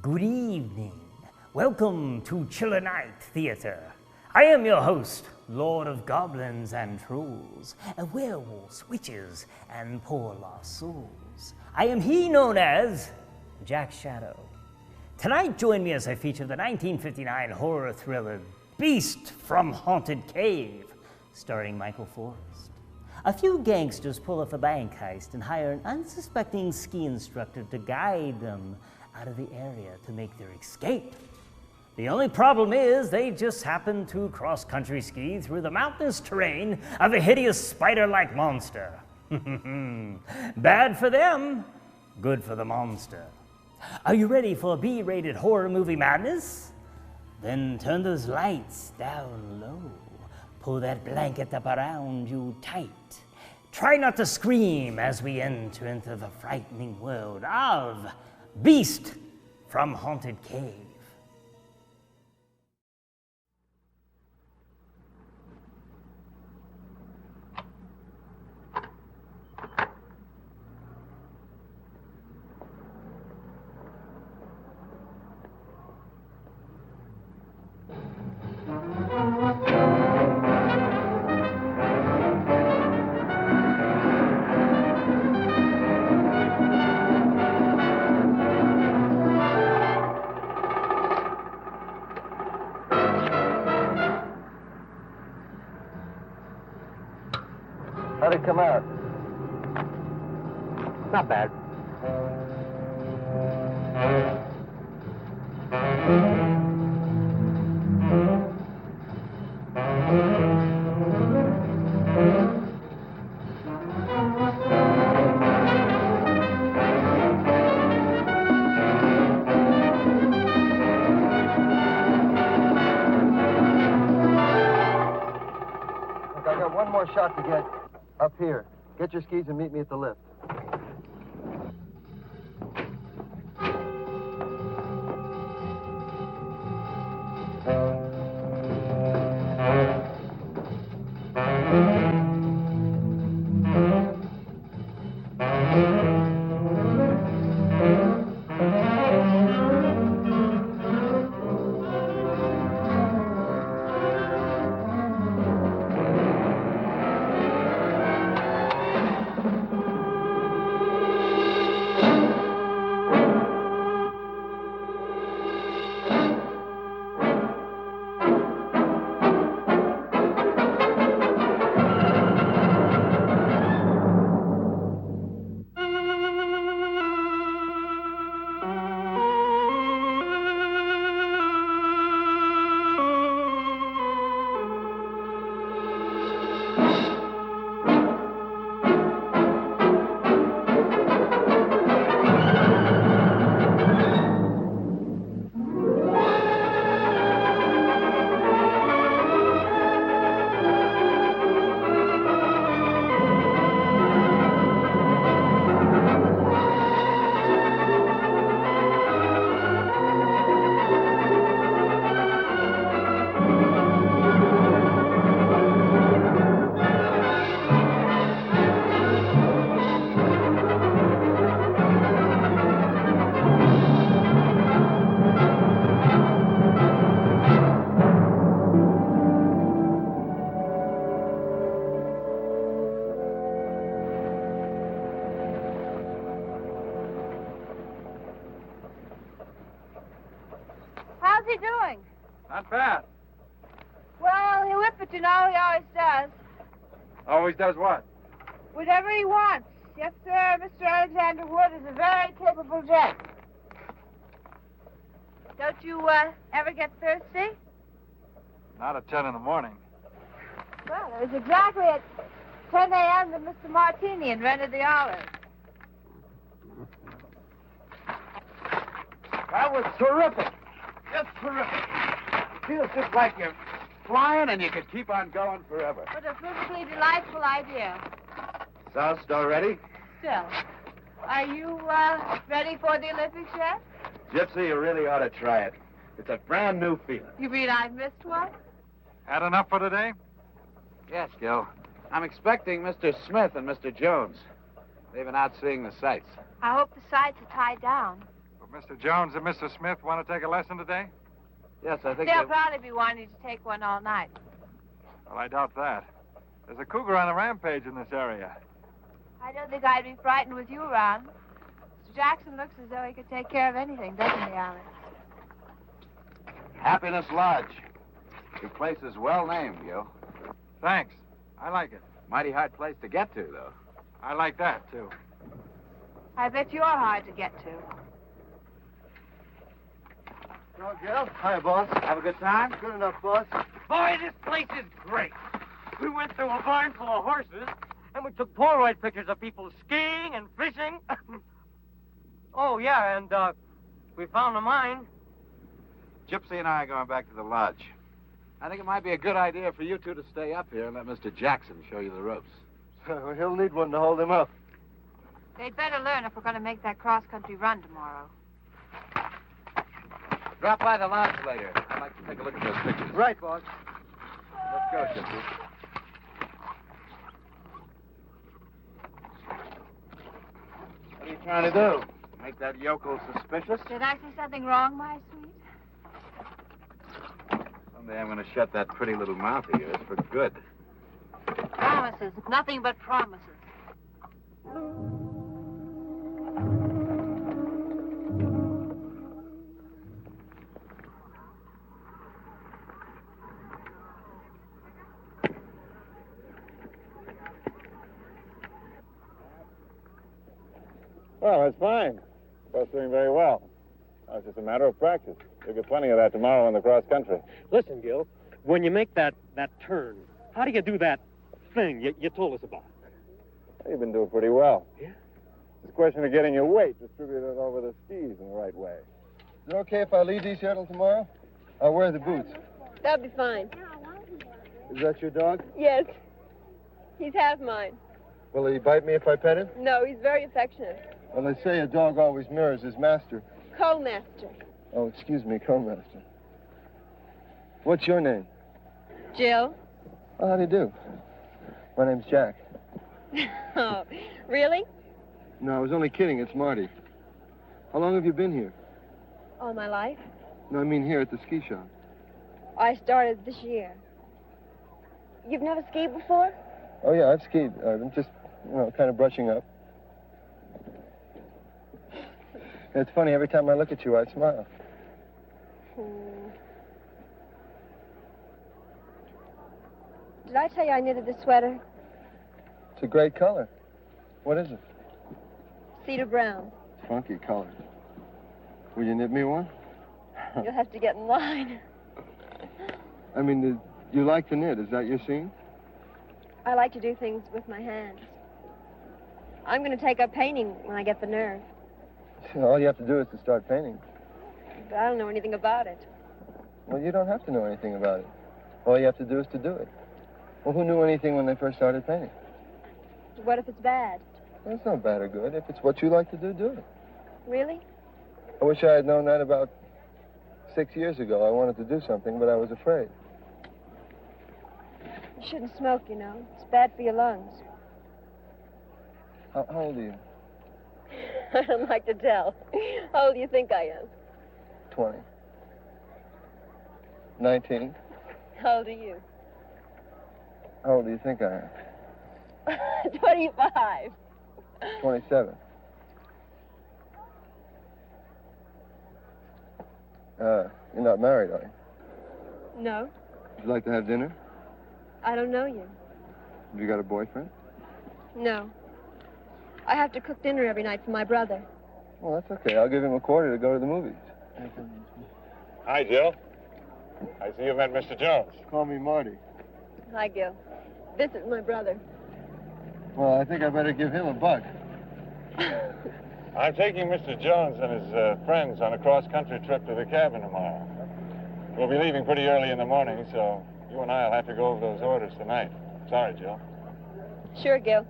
Good evening. Welcome to Chiller Night Theater. I am your host, Lord of Goblins and Trolls, werewolves, witches, and poor lost souls. I am he known as Jack Shadow. Tonight, join me as I feature the 1959 horror thriller Beast from Haunted Cave, starring Michael Forrest. A few gangsters pull off a bank heist and hire an unsuspecting ski instructor to guide them out of the area to make their escape. The only problem is they just happen to cross-country ski through the mountainous terrain of a hideous spider-like monster. Bad for them, good for the monster. Are you ready for B-rated horror movie madness? Then turn those lights down low. Pull that blanket up around you tight. Try not to scream as we enter into the frightening world of Beast from Haunted Cave. How'd it come out? Not bad. Look, I got one more shot to get. Up here. Get your skis and meet me at the lift. he doing? Not bad. Well, he'll whip it, you know. He always does. Always does what? Whatever he wants. Yes, sir. Mr. Alexander Wood is a very capable gent. Don't you ever get thirsty? Not at 10 in the morning. Well, it was exactly at 10 a.m. that Mr. Martini rented the Olive. That was terrific. Just terrific. Feels just like you're flying and you could keep on going forever. What a perfectly delightful idea. Sauce all ready? Still, are you ready for the Olympics yet? Gypsy, you really ought to try it. It's a brand new feeling. You mean I've missed one? Had enough for today? Yes, Gil. I'm expecting Mr. Smith and Mr. Jones. They've been out seeing the sights. I hope the sights are tied down. But Mr. Jones and Mr. Smith want to take a lesson today? Yes, I think They'll they... probably be wanting to take one all night. Well, I doubt that. There's a cougar on a rampage in this area. I don't think I'd be frightened with you around. Mr. Jackson looks as though he could take care of anything, doesn't he, Alex? Happiness Lodge. Your place is well named, Gil. Thanks. I like it. Mighty hard place to get to, though. I like that, too. I bet you're hard to get to. Hello, Gil. Hi, boss. Have a good time? Good enough, boss. Boy, this place is great. We went through a barn full of horses, and we took Polaroid pictures of people skiing and fishing. Oh, yeah, and we found a mine. Gypsy and I are going back to the lodge. I think it might be a good idea for you two to stay up here and let Mr. Jackson show you the ropes. He'll need one to hold him up. They'd better learn if we're going to make that cross-country run tomorrow. Drop by the lodge later. I'd like to take a look at those pictures. Right, boss. Let's go, Gypsy. What are you trying to do? Make that yokel suspicious? Did I say something wrong, my sweet? Someday I'm going to shut that pretty little mouth of yours for good. Promises. Nothing but promises. Well, that's fine. Both doing very well. Now, it's just a matter of practice. You'll get plenty of that tomorrow in the cross country. Listen, Gil, when you make that turn, how do you do that thing you told us about? You've been doing pretty well. Yeah? It's a question of getting your weight distributed over the skis in the right way. Is it okay if I leave these here till tomorrow? I'll wear the boots. That'll be fine. Is that your dog? Yes. He's half mine. Will he bite me if I pet him? No, he's very affectionate. Well, they say a dog always mirrors his master. Co-master. Oh, excuse me, co-master. What's your name? Jill. Oh, how do you do? My name's Jack. Oh, really? No, I was only kidding. It's Marty. How long have you been here? All my life. No, I mean here at the ski shop. I started this year. You've never skied before? Oh, yeah, I've skied. I'm just, kind of brushing up. It's funny, every time I look at you, I smile. Did I tell you I knitted this sweater? It's a great color. What is it? Cedar brown. Funky color. Will you knit me one? You'll have to get in line. I mean, you like to knit. Is that your scene? I like to do things with my hands. I'm going to take up painting when I get the nerve. All you have to do is to start painting. But I don't know anything about it. Well, you don't have to know anything about it. All you have to do is to do it. Well, who knew anything when they first started painting? What if it's bad? Well, it's not bad or good. If it's what you like to do, do it. Really? I wish I had known that about 6 years ago. I wanted to do something, but I was afraid. You shouldn't smoke, you know. It's bad for your lungs. How old are you? I don't like to tell. How old do you think I am? 20. 19. How old are you? How old do you think I am? 25. 27. You're not married, are you? No, Would you like to have dinner? I don't know you. Have you got a boyfriend? No. I have to cook dinner every night for my brother. Well, that's okay. I'll give him a quarter to go to the movies. Hi, Jill. I see you met Mr. Jones. Call me Marty. Hi, Gil. visit my brother. Well, I think I better give him a buck. I'm taking Mr. Jones and his friends on a cross-country trip to the cabin tomorrow. We'll be leaving pretty early in the morning, so you and I will have to go over those orders tonight. Sorry, Jill. Sure, Gil.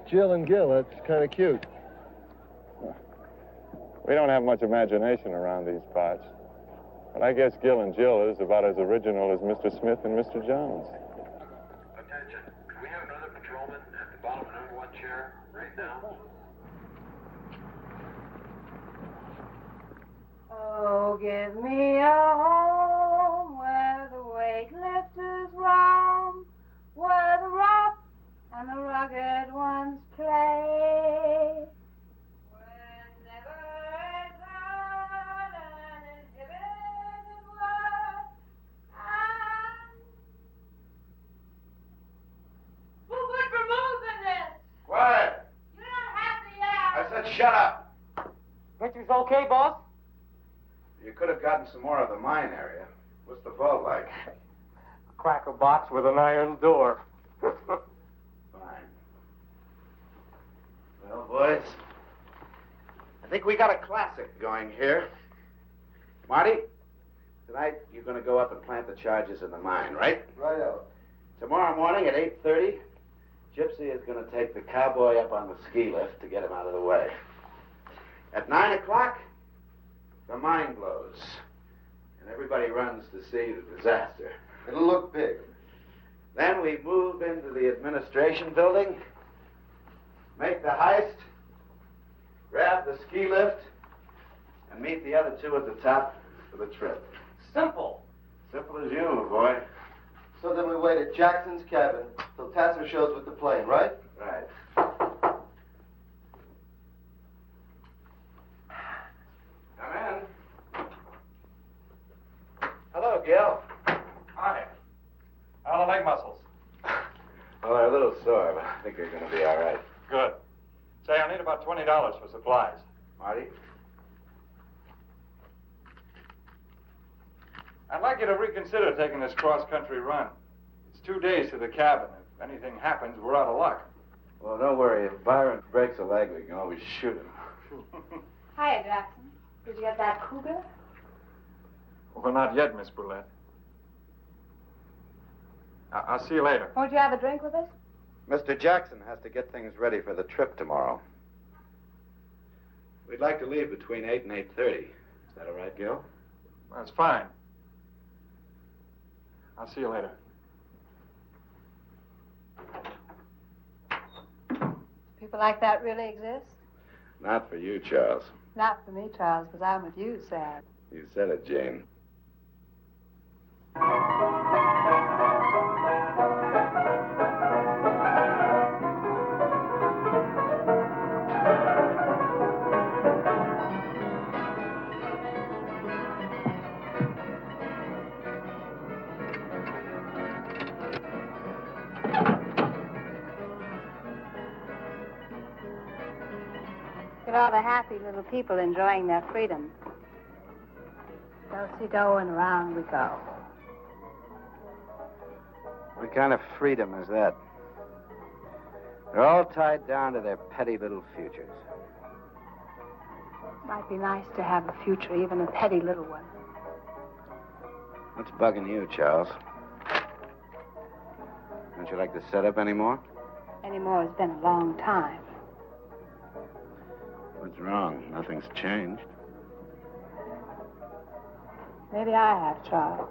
Jill and Gil, that's kind of cute. We don't have much imagination around these parts. But I guess Gil and Jill is about as original as Mr. Smith and Mr. Jones. Attention. Can we have another patrolman at the bottom of number 1 chair right now? Oh, give me a home where the weightlifters roam, where the rough and the rugged ones play. Where never is heard an inhibited word, and who would remove in this? Quiet! You don't have to yell. I said shut up! Picture's okay, boss? You could have gotten some more of the mine area. What's the vault like? A cracker box with an iron door. Fine. Well, boys, I think we got a classic going here. Marty, tonight you're going to go up and plant the charges in the mine, right? Righto. Tomorrow morning at 8:30, Gypsy is going to take the cowboy up on the ski lift to get him out of the way. At 9 o'clock, the mine blows, and everybody runs to see the disaster. It'll look big. Then we move into the administration building, make the heist, grab the ski lift, and meet the other two at the top for the trip. Simple. Simple as you, boy. So then we wait at Jackson's cabin till Tasser shows with the plane, right? Right. Come in. Hello, Gil. Hi. How are the leg muscles? Well, they're a little sore, but I think they're going to be all right. Good. Say, I'll need about $20 for supplies. Marty? I'd like you to reconsider taking this cross-country run. It's 2 days to the cabin. If anything happens, we're out of luck. Well, don't worry. If Byron breaks a leg, we can always shoot him. Hiya, Jackson. Did you get that cougar? Well, not yet, Miss Brulette. I'll see you later. Won't you have a drink with us? Mr. Jackson has to get things ready for the trip tomorrow. We'd like to leave between 8 and 8:30. Is that all right, Gil? That's fine. I'll see you later. People like that really exist? Not for you, Charles. Not for me, Charles, because I'm with you, Sad. You said it, Jane. Look at all the happy little people enjoying their freedom. Do-si-do and around we go. What kind of freedom is that? They're all tied down to their petty little futures. Might be nice to have a future, even a petty little one. What's bugging you, Charles? Don't you like the setup anymore? Anymore has been a long time. What's wrong? Nothing's changed. Maybe I have, Charles.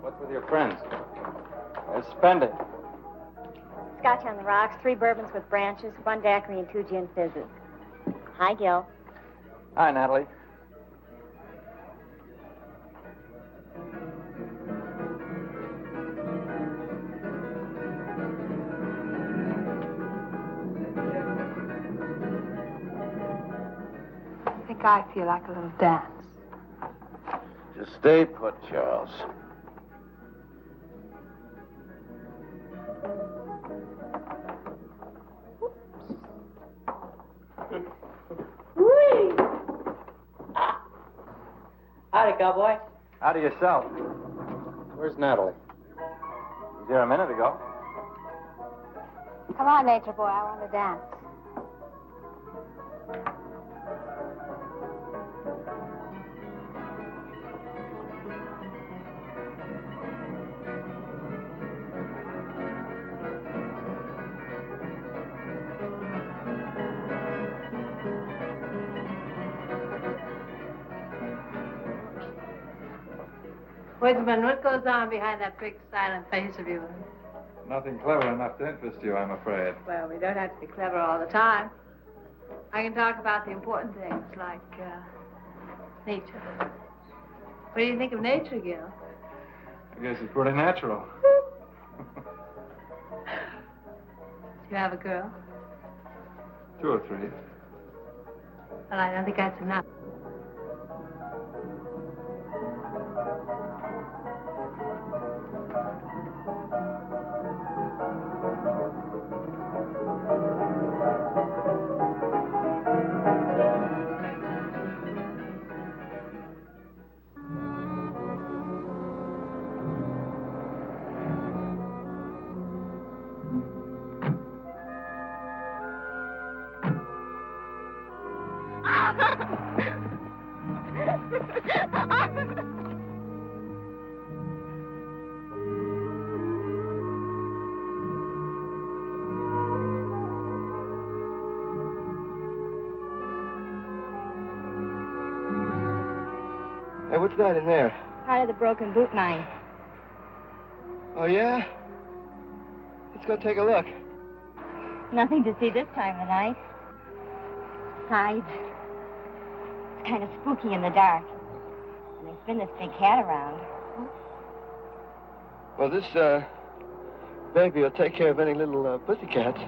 What's with your friends? They're spending. Scotch on the rocks, 3 bourbons with branches, 1 daiquiri, and 2 gin fizzes. Hi, Gil. Hi, Natalie. I think I feel like a little dance. Just stay put, Charles. Whee! Howdy, cowboy. Howdy yourself. Where's Natalie? Was here a minute ago. Come on, Nature Boy. I want to dance. Woodsman, what goes on behind that big silent face of yours? Nothing clever enough to interest you, I'm afraid. Well, we don't have to be clever all the time. I can talk about the important things like nature. What do you think of nature, Gil? I guess it's pretty natural. You have a girl? 2 or 3. Well, I don't think that's enough. Hey, what's that in there? Part of the broken boot mine. Oh, yeah? Let's go take a look. Nothing to see this time of night. Besides, it's kind of spooky in the dark. And there's been this big cat around. Well, this, baby will take care of any little, pussycats.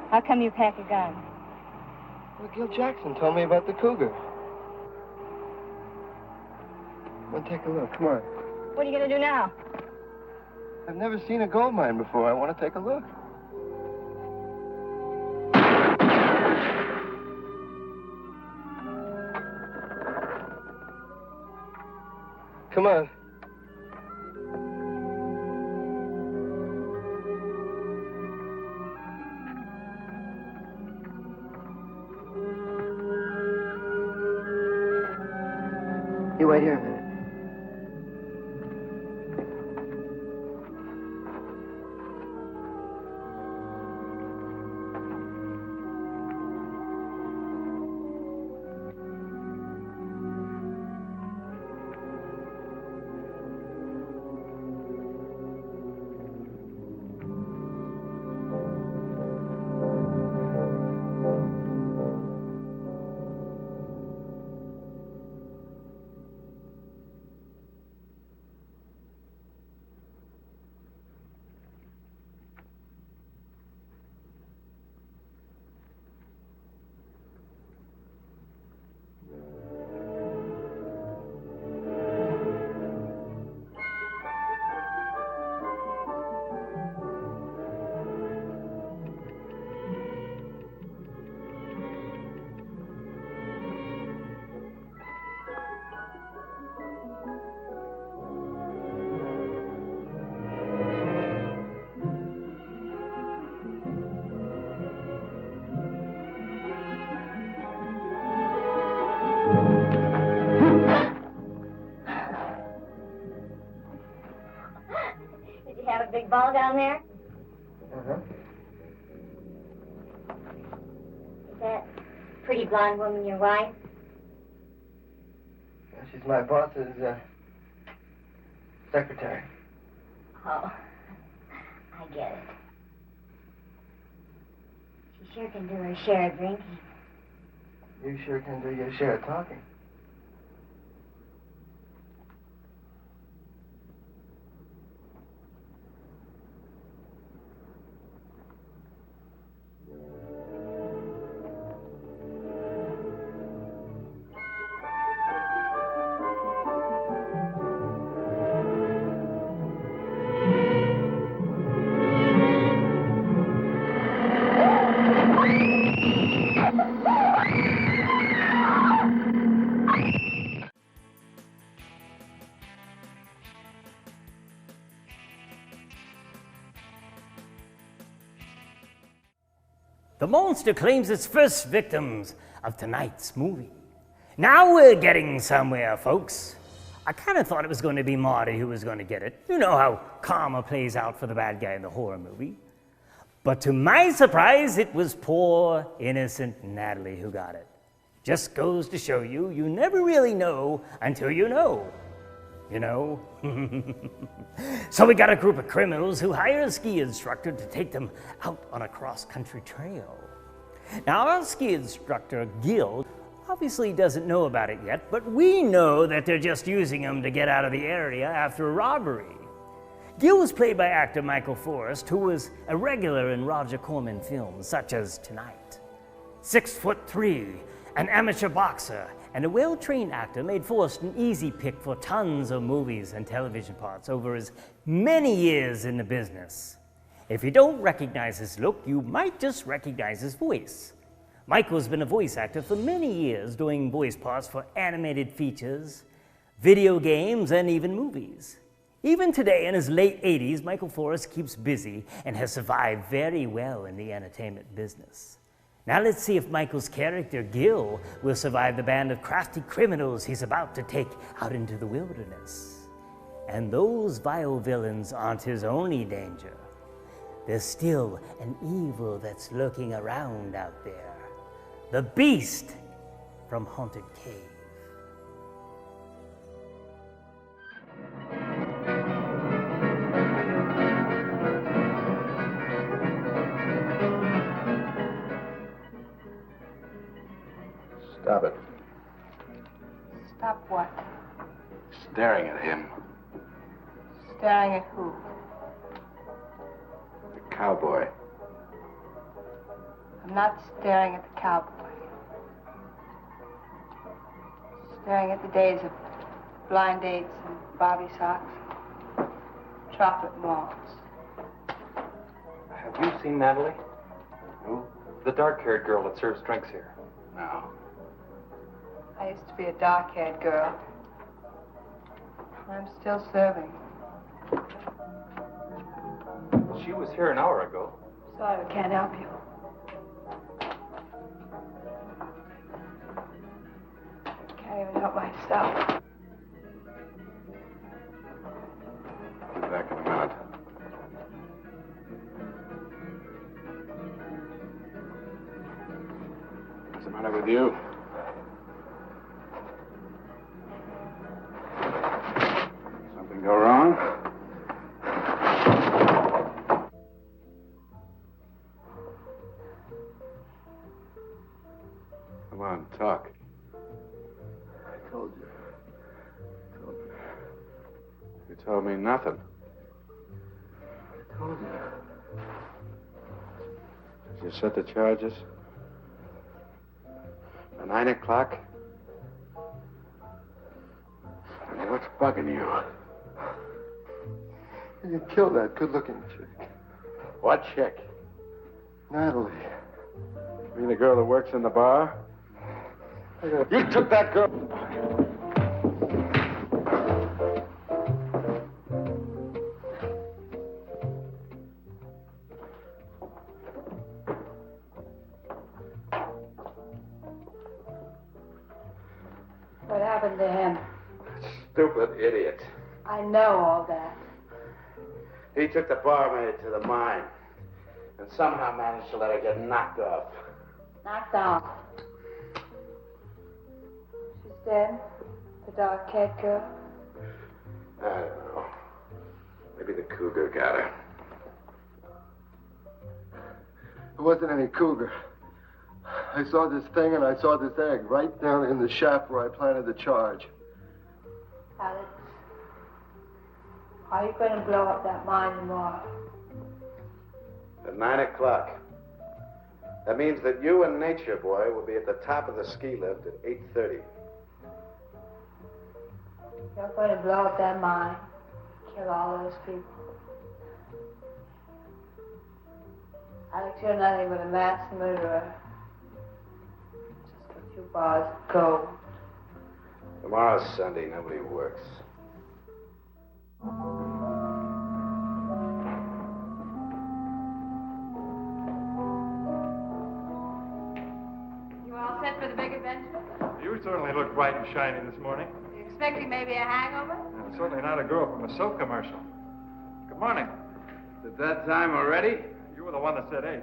How come you pack a gun? Well, Gil Jackson told me about the cougar. Well, take a look. Come on. What are you going to do now? I've never seen a gold mine before. I want to take a look. Come on. You wait here a minute. Have a big ball down there? Uh-huh. Is that pretty blonde woman your wife? Yeah, she's my boss's, secretary. Oh, I get it. She sure can do her share of drinking. You sure can do your share of talking. The monster claims its first victims of tonight's movie. Now we're getting somewhere, folks. I kind of thought it was going to be Marty who was going to get it. You know how karma plays out for the bad guy in the horror movie. But to my surprise, it was poor, innocent Natalie who got it. Just goes to show you, you never really know until you know. You know? So we got a group of criminals who hire a ski instructor to take them out on a cross-country trail. Now, our ski instructor, Gil, obviously doesn't know about it yet, but we know that they're just using him to get out of the area after a robbery. Gil was played by actor Michael Forrest, who was a regular in Roger Corman films such as Tonight. 6'3", an amateur boxer, and a well-trained actor made Forrest an easy pick for tons of movies and television parts over his many years in the business. If you don't recognize his look, you might just recognize his voice. Michael's been a voice actor for many years, doing voice parts for animated features, video games, and even movies. Even today, in his late 80s, Michael Forrest keeps busy and has survived very well in the entertainment business. Now let's see if Michael's character, Gil, will survive the band of crafty criminals he's about to take out into the wilderness. And those vile villains aren't his only danger. There's still an evil that's lurking around out there. The Beast from Haunted Cave. Stop it. Stop what? Staring at him. Staring at who? The cowboy. I'm not staring at the cowboy. Staring at the days of blind dates and bobby socks, chocolate malls. Have you seen Natalie? Who? The dark-haired girl that serves drinks here. No. I used to be a dark-haired girl. I'm still serving. She was here an hour ago. Sorry, we can't help you. Can't even help myself. Be back in a minute. What's the matter with you? Something go wrong? Come on, talk. I told you. You told me nothing. I told you. Did you set the charges? At 9 o'clock? What's bugging you? You killed that good-looking chick. What chick? Natalie. You mean the girl that works in the bar? You took that girl. What happened to him? Stupid idiot. I know all that. He took the barmaid to the mine and somehow managed to let her get knocked off. Knocked off. She's dead? The dark-haired girl? I don't know. Maybe the cougar got her. It wasn't any cougar. I saw this thing and I saw this egg right down in the shaft where I planted the charge. Alex, are you going to blow up that mine tomorrow? At 9 o'clock. That means that you and Nature Boy will be at the top of the ski lift at 8:30. You're going to blow up that mine, kill all those people. Alex, you're nothing but a mass murderer. Just a few bars of gold. Tomorrow's Sunday. Nobody works. for the big adventure? You certainly look bright and shiny this morning. You expecting maybe a hangover? Certainly not a girl from a soap commercial. Good morning. Is it that time already? You were the one that said 8.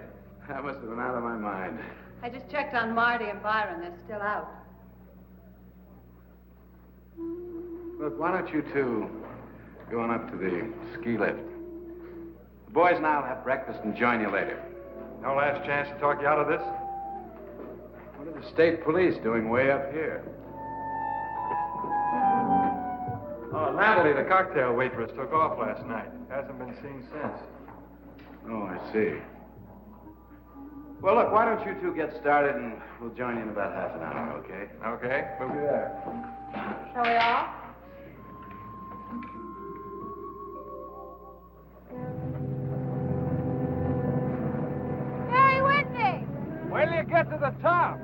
I must have been out of my mind. I just checked on Marty and Byron. They're still out. Look, why don't you two go on up to the ski lift? The boys and I'll have breakfast and join you later. No last chance to talk you out of this? What are the state police doing way up here? Oh, Natalie, the cocktail waitress, took off last night. Hasn't been seen since. Oh, I see. Well, look, why don't you two get started and we'll join you in about half an hour, okay? Okay, we'll be there. Shall we all? Stay with me! Wait till you get to the top.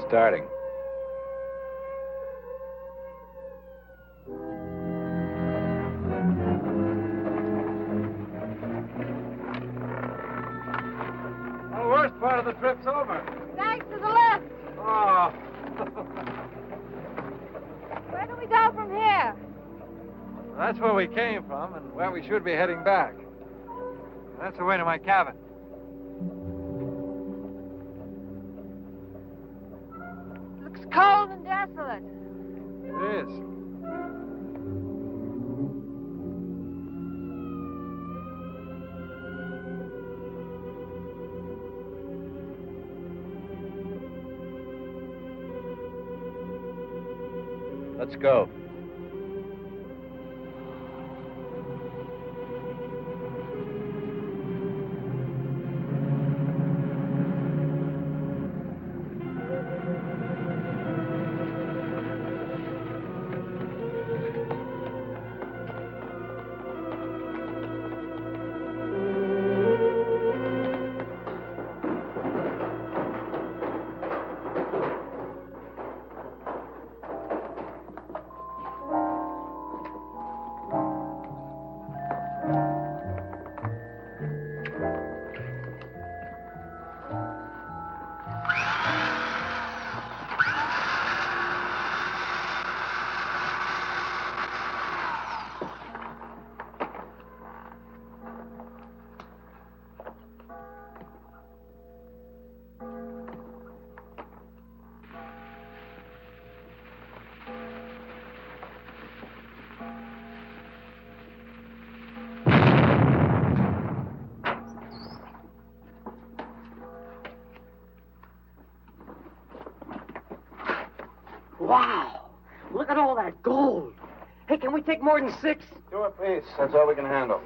Starting. Well, the worst part of the trip's over. Thanks to the lift. Oh. Where do we go from here? That's where we came from and where we should be heading back. That's the way to my cabin. Looks cold and desolate. It is. Let's go. Wow! Look at all that gold. Hey, can we take more than 6? 2 apiece. That's all we can handle.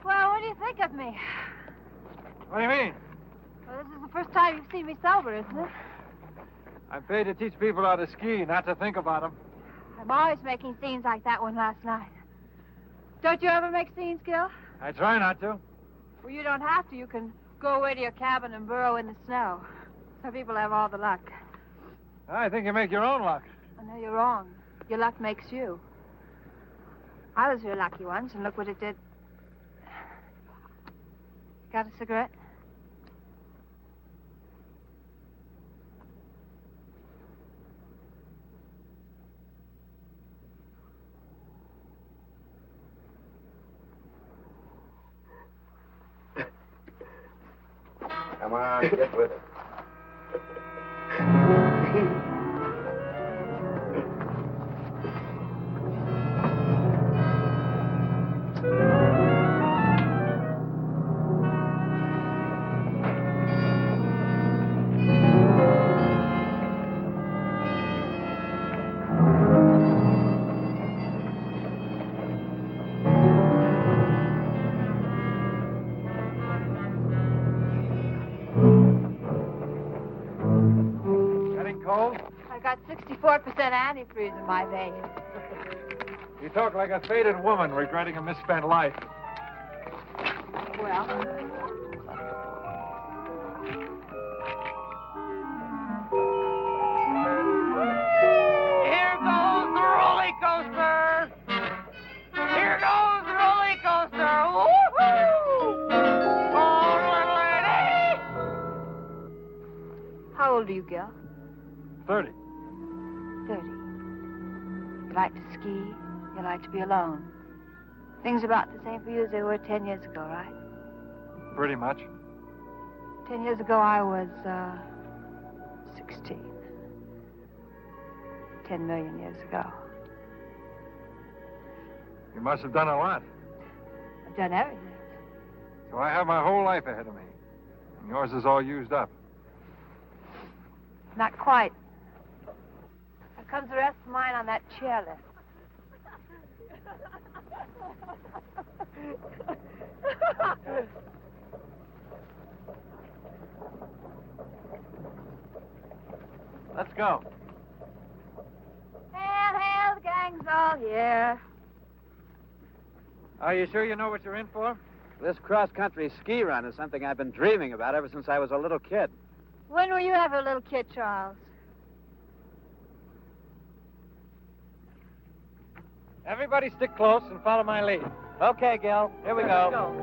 Well, what do you think of me? What do you mean? Well, this is the first time you've seen me sober, isn't it? I'm paid to teach people how to ski, not to think about them. I'm always making scenes like that one last night. Don't you ever make scenes, Gil? I try not to. Well, you don't have to. You can go away to your cabin and burrow in the snow. Some people have all the luck. I think you make your own luck. I know you're wrong. Your luck makes you. I was real lucky once, and look what it did. Got a cigarette? Come on, get with it. cold? I got 64% antifreeze in my veins. You talk like a faded woman regretting a misspent life. Well, here goes the roller coaster. Here goes the roller coaster. Woohoo! Oh, little lady. how old are you, Gil? 30. 30. You like to ski. You like to be alone. Things about the same for you as they were 10 years ago, right? Pretty much. 10 years ago, I was, 16. 10 million years ago. You must have done a lot. I've done everything. So I have my whole life ahead of me. And yours is all used up. Not quite. Here comes the rest of mine on that chairlift. Let's go. Hail, the gang's all here. Are you sure you know what you're in for? This cross-country ski run is something I've been dreaming about ever since I was a little kid. When were you ever a little kid, Charles? Everybody stick close and follow my lead. Okay, Gil. Here we go.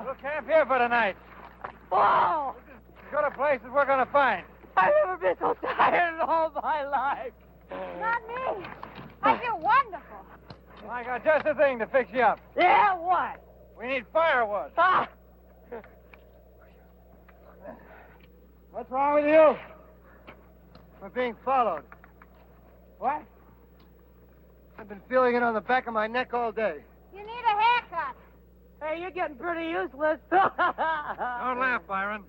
We'll camp here for tonight. Wow! Go to places we're going to find. I've never been so tired in all my life. Not me. I feel wonderful. Well, I got just the thing to fix you up. Yeah, what? We need firewood. Ah! What's wrong with you? We're being followed. What? I've been feeling it on the back of my neck all day. You need a haircut. Hey, you're getting pretty useless. Don't laugh, Byron.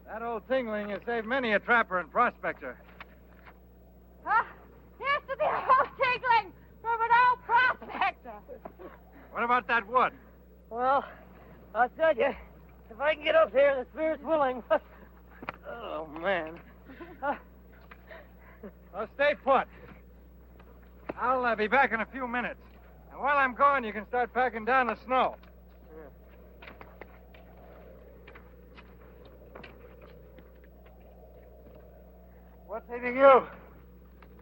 That old tingling has saved many a trapper and prospector. Huh? Here's to the old tinkling from an old prospector. What about that wood? Well, I'll tell you, if I can get up here, the spirit's willing. Oh, man. Well, stay put. I'll be back in a few minutes. And while I'm gone, you can start packing down the snow. What's eating you?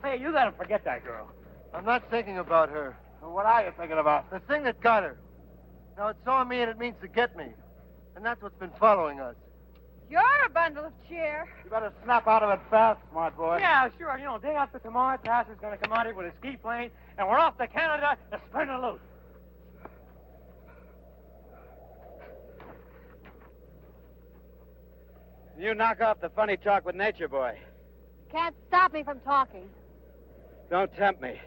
Hey, you gotta forget that girl. I'm not thinking about her. What are you thinking about? The thing that got her. Now, it saw me and it means to get me. And that's what's been following us. You're a bundle of cheer. You better snap out of it fast, smart boy. Yeah, sure. You know, day after tomorrow, Tasser's gonna come out here with a ski plane, and we're off to Canada to spin a loose. You knock off the funny talk with Nature Boy. Can't stop me from talking. Don't tempt me.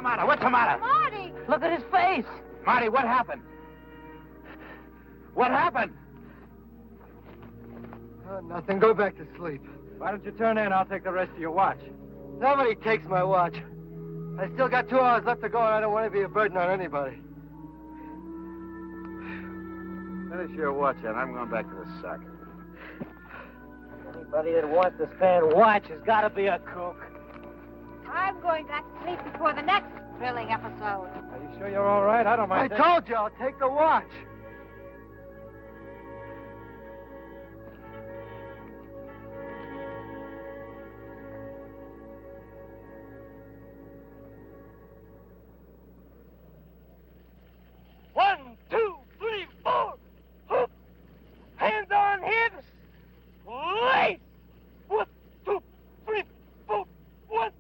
matter? What's the matter? Marty! Look at his face. Marty, what happened? What happened? Oh, nothing. Go back to sleep. Why don't you turn in? I'll take the rest of your watch. Nobody takes my watch. I still got 2 hours left to go, and I don't want to be a burden on anybody. Finish your watch, and I'm going back to the sack. Anybody that wants to stand watch has got to be a kook. I'm going back to sleep before the next thrilling episode. Are you sure you're all right? I don't mind. I told you I'll take the watch. One, two, three, four. Hoop. Hands on hips. Lace. 1, 2, 3, 4. 1,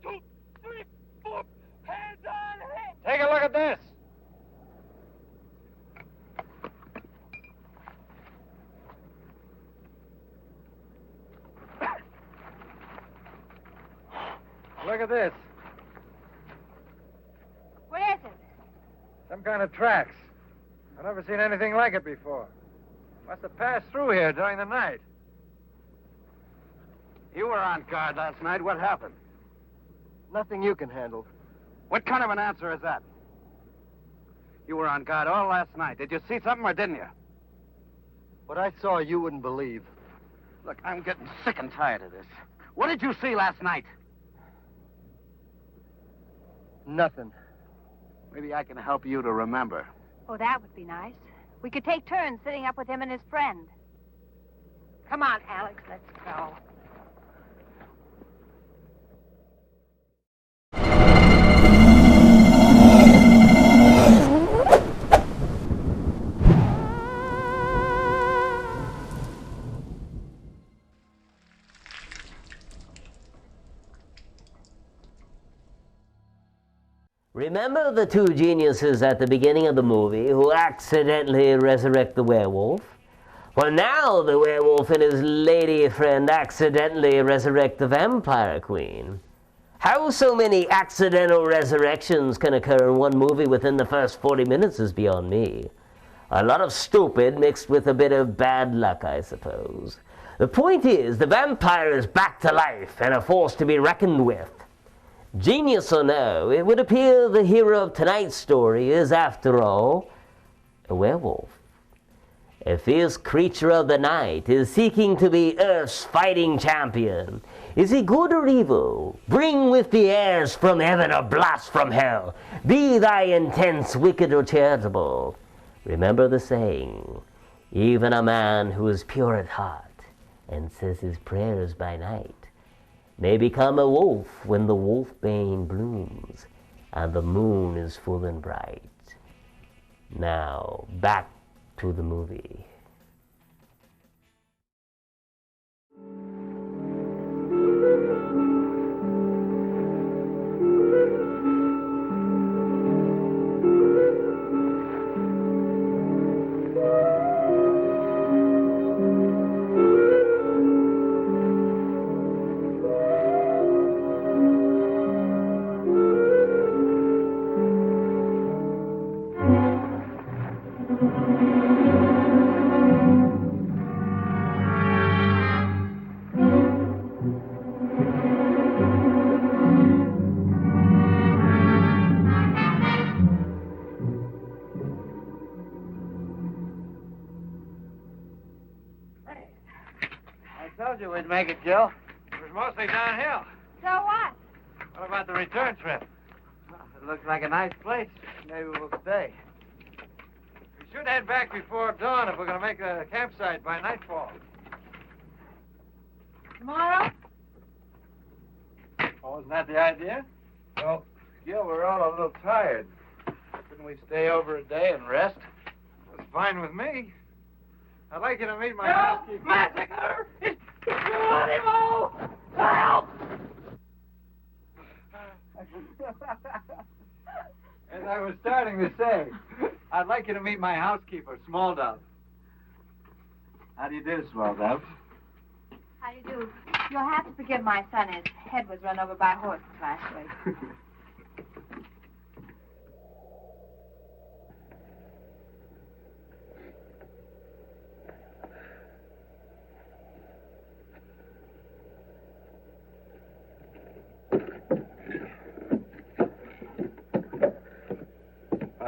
2, 3, 4. Hands on hips. Take a look at this. Look at this. What is it? Some kind of tracks. I've never seen anything like it before. Must have passed through here during the night. You were on guard last night. What happened? Nothing you can handle. What kind of an answer is that? You were on guard all last night. Did you see something or didn't you? What I saw, you wouldn't believe. Look, I'm getting sick and tired of this. What did you see last night? Nothing. Maybe I can help you to remember. Oh, that would be nice. We could take turns sitting up with him and his friend. Come on, Alex, let's go. Remember the 2 geniuses at the beginning of the movie who accidentally resurrect the werewolf? Well, now the werewolf and his lady friend accidentally resurrect the vampire queen. How so many accidental resurrections can occur in one movie within the first 40 minutes is beyond me. A lot of stupid mixed with a bit of bad luck, I suppose. The point is, the vampire is back to life and a force to be reckoned with. Genius or no, it would appear the hero of tonight's story is, after all, a werewolf. A fierce creature of the night is seeking to be Earth's fighting champion. Is he good or evil? Bring with the airs from heaven or blast from hell. Be thy intents wicked or charitable. Remember the saying, even a man who is pure at heart and says his prayers by night may become a wolf when the wolfbane blooms and the moon is full and bright. Now, back to the movie. We'd make it, Jill. It was mostly downhill. So what? What about the return trip? Well, it looks like a nice place. Maybe we'll stay. We should head back before dawn if we're going to make a campsite by nightfall. Tomorrow? Oh, isn't that the idea? Well, Gil, we're all a little tired. Couldn't we stay over a day and rest? That's fine with me. I'd like you to meet my housekeeper. Massacre! It's animal! Help! As I was starting to say, I'd like you to meet my housekeeper, Small Dove. How do you do, Small Dove? How do you do? You'll have to forgive my son. His head was run over by horses last week.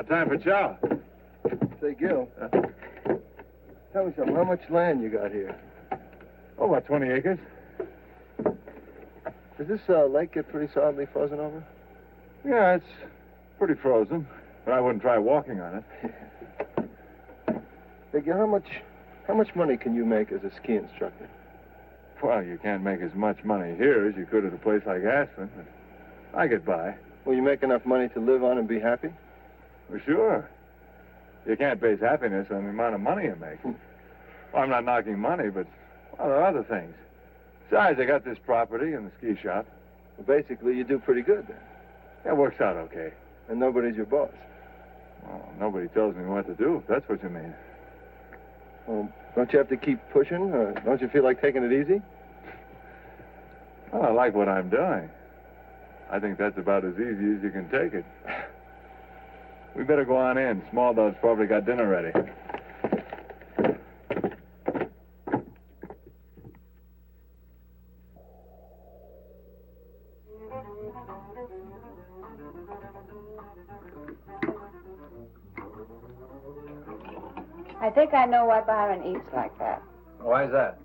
time for chow. Say, Gil, tell me something. How much land you got here? Oh, about 20 acres. Does this lake get pretty solidly frozen over? Yeah, it's pretty frozen, but I wouldn't try walking on it. Hey, Gil, how much money can you make as a ski instructor? Well, you can't make as much money here as you could at a place like Aspen, but I get by. Will you make enough money to live on and be happy? For sure. You can't base happiness on the amount of money you make. Well, I'm not knocking money, but well, there are other things. Besides, I got this property and the ski shop. Well, basically, you do pretty good then. That works out okay. And nobody's your boss. Well, nobody tells me what to do, if that's what you mean. Well, don't you have to keep pushing? Don't you feel like taking it easy? Well, I like what I'm doing. I think that's about as easy as you can take it. We better go on in. Small Dog's probably got dinner ready. I think I know why Byron eats like that. Why is that?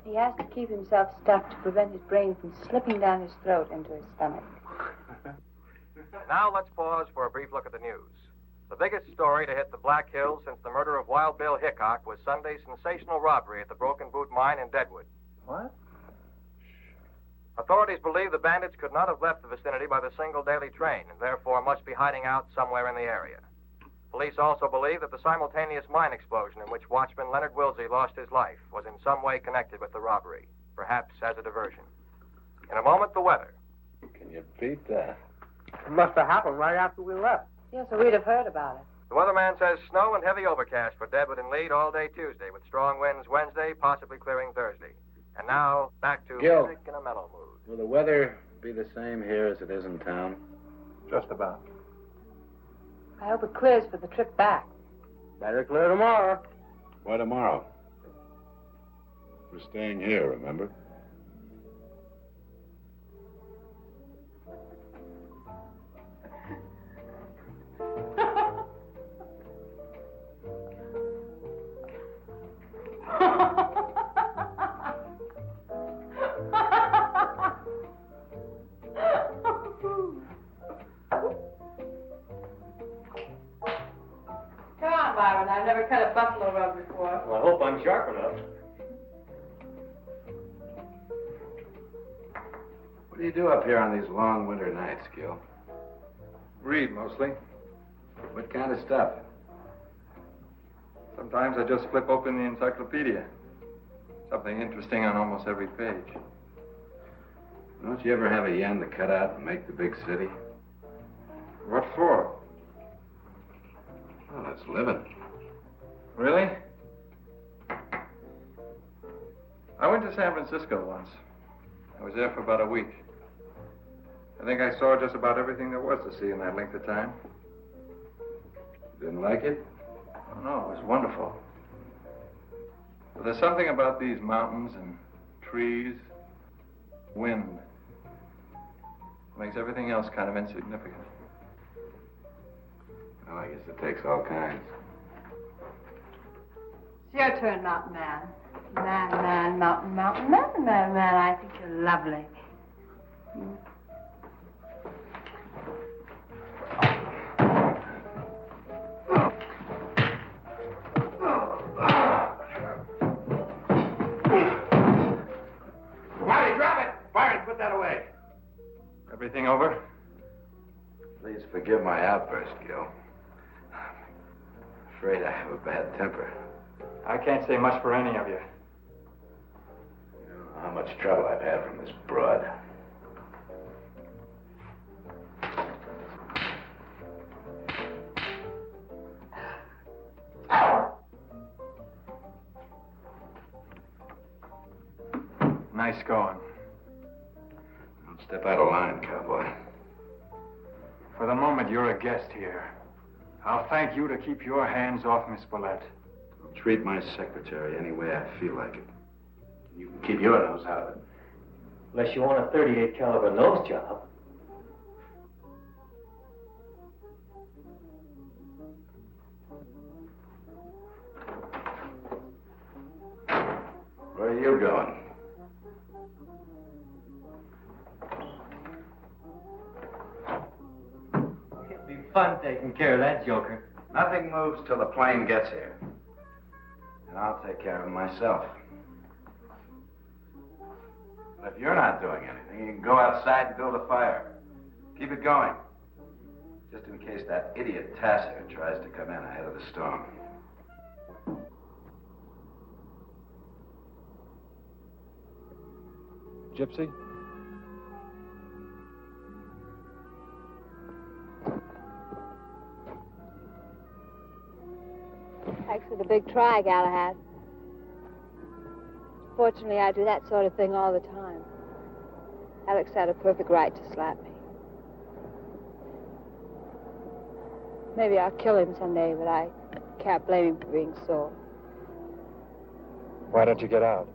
He has to keep himself stuffed to prevent his brain from slipping down his throat into his stomach. Now let's pause for a brief look at the news. The biggest story to hit the Black Hills since the murder of Wild Bill Hickok was Sunday's sensational robbery at the Broken Boot Mine in Deadwood. What? Authorities believe the bandits could not have left the vicinity by the single daily train and therefore must be hiding out somewhere in the area. Police also believe that the simultaneous mine explosion in which watchman Leonard Wilsey lost his life was in some way connected with the robbery, perhaps as a diversion. In a moment, the weather. Can you beat that? It must have happened right after we left. Yes, so we'd have heard about it. The weatherman says snow and heavy overcast for Deadwood and Lead all day Tuesday, with strong winds Wednesday, possibly clearing Thursday. And now, back to Gil, music in a mellow mood. will the weather be the same here as it is in town? Just about. I hope it clears for the trip back. Better clear tomorrow. Why tomorrow? We're staying here, remember? Come on, Byron. I've never cut a buffalo rug before. Well, I hope I'm sharp enough. What do you do up here on these long winter nights, Gil? Read, mostly. What kind of stuff? Sometimes I just flip open the encyclopedia. Something interesting on almost every page. Don't you ever have a yen to cut out and make the big city? What for? Well, it's living. Really? I went to San Francisco once. I was there for about a week. I think I saw just about everything there was to see in that length of time. Didn't like it? Oh, no, it was wonderful. But there's something about these mountains and trees, wind, makes everything else kind of insignificant. Well, I guess it takes all kinds. It's your turn, Mountain Man. Man, Mountain Man. I think you're lovely. Marty, drop it! Byron, put that away. Everything over? Please forgive my outburst, Gil. I'm afraid I have a bad temper. I can't say much for any of you. You don't know how much trouble I've had from this broad. Nice going. Don't step out of line, cowboy. For the moment, you're a guest here. I'll thank you to keep your hands off Miss Willette. I'll treat my secretary any way I feel like it. You can keep your nose out of it. Unless you want a .38 caliber nose job. Where are you going? It'd be fun taking care of that joker. Nothing moves till the plane gets here. And I'll take care of him myself. But if you're not doing anything, you can go outside and build a fire. Keep it going. Just in case that idiot Tassiter tries to come in ahead of the storm. Gypsy? Thanks for the big try, Galahad. Fortunately, I do that sort of thing all the time. Alex had a perfect right to slap me. Maybe I'll kill him someday, but I can't blame him for being sore. Why don't you get out?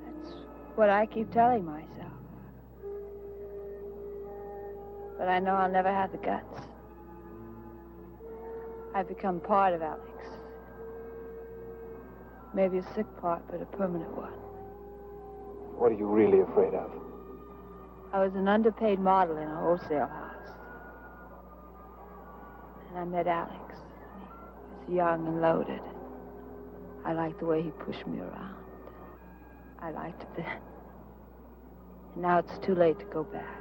That's what I keep telling myself. But I know I'll never have the guts. I've become part of Alex. Maybe a sick part, but a permanent one. What are you really afraid of? I was an underpaid model in a wholesale house. And I met Alex. He was young and loaded. I liked the way he pushed me around. I liked it then. And now it's too late to go back.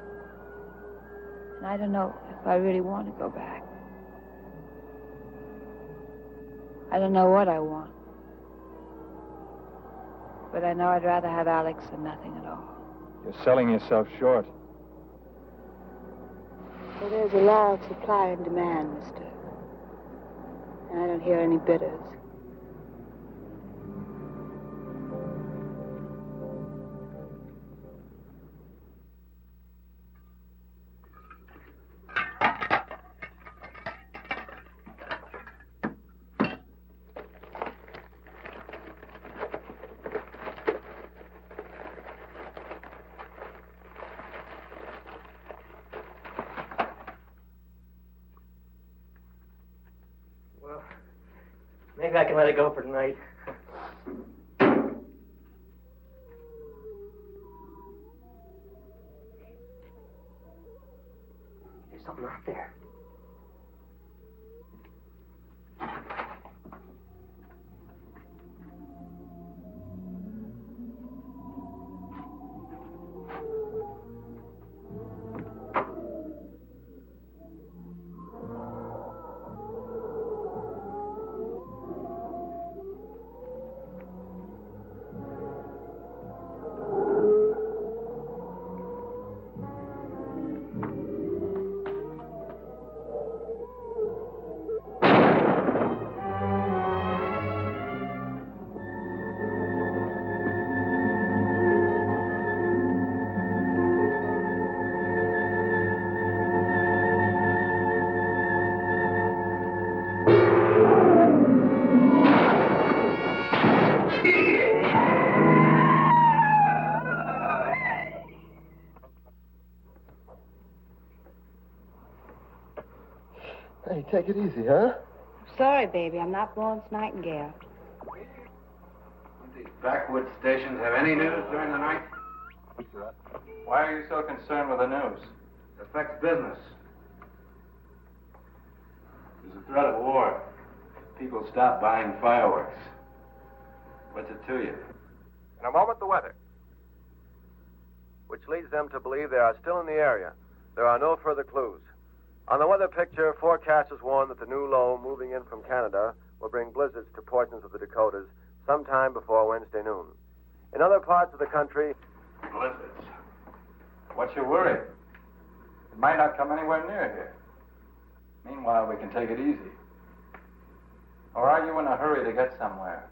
And I don't know if I really want to go back. I don't know what I want. But I know I'd rather have Alex than nothing at all. You're selling yourself short. Well, there's a law of supply and demand, mister. And I don't hear any bidders. Maybe I can let it go for tonight. There's something out there. Hey, take it easy, huh? Sorry, baby. I'm not Florence Nightingale. These backwoods stations have any news during the night? Why are you so concerned with the news? It affects business. There's a threat of war. People stop buying fireworks. What's it to you? In a moment, the weather, which leads them to believe they are still in the area. There are no further clues. On the weather picture, forecasters warn that the new low moving in from Canada will bring blizzards to portions of the Dakotas sometime before Wednesday noon. In other parts of the country... Blizzards. What's your worry? It might not come anywhere near here. Meanwhile, we can take it easy. Or are you in a hurry to get somewhere?